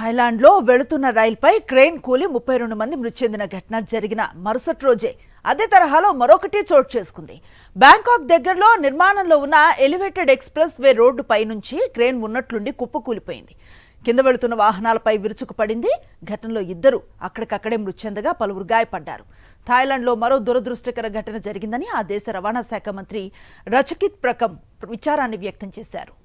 థాయిలాండ్లో వెళుతున్న రైలుపై క్రేన్ కూలి 32 మంది మృతి చెందిన ఘటన జరిగిన మరుసటి రోజే అదే తరహాలో మరొకటి చోటు చేసుకుంది. బ్యాంకాక్ దగ్గరలో నిర్మాణంలో ఉన్న ఎలివేటెడ్ ఎక్స్‌ప్రెస్ వే రోడ్డుపై నుంచి క్రేన్ ఉన్నట్లుండి కుప్పకూలిపోయింది. కింద వెళుతున్న వాహనాలపై విరుచుకుపడింది. ఘటనలో ఇద్దరు అక్కడికక్కడే మృతి చెందగా పలువురు గాయపడ్డారు. థాయిలాండ్లో మరో దురదృష్టకర ఘటన జరిగిందని ఆ దేశ రవాణా శాఖ మంత్రి రచకిత్ ప్రకమ్ విచారాన్ని వ్యక్తం చేశారు.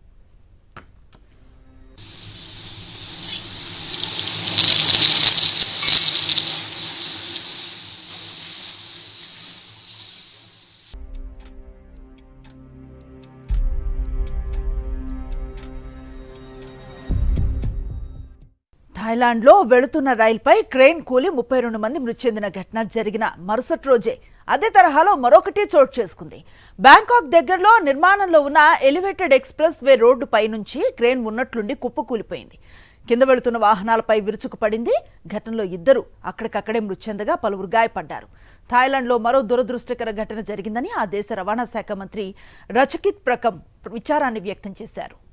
థాయిలాండ్లో వెళుతున్న రైలుపై క్రేన్ కూలి 32 మంది మృతి చెందిన ఘటన జరిగిన మరుసటి రోజే అదే తరహాలో మరొకటి చోటు చేసుకుంది. బ్యాంకాక్ దగ్గరలో నిర్మాణంలో ఉన్న ఎలివేటెడ్ ఎక్స్‌ప్రెస్ వే రోడ్డుపై నుంచి క్రేన్ ఉన్నట్లుండి కుప్పకూలిపోయింది. కింద వెళుతున్న వాహనాలపై విరుచుకుపడింది. ఘటనలో ఇద్దరు అక్కడికక్కడే మృతి చెందగా పలువురు గాయపడ్డారు. థాయిలాండ్లో మరో దురదృష్టకర ఘటన జరిగిందని ఆ దేశ రవాణా శాఖ మంత్రి రచకిత్ ప్రకమ్ విచారాన్ని వ్యక్తం చేశారు.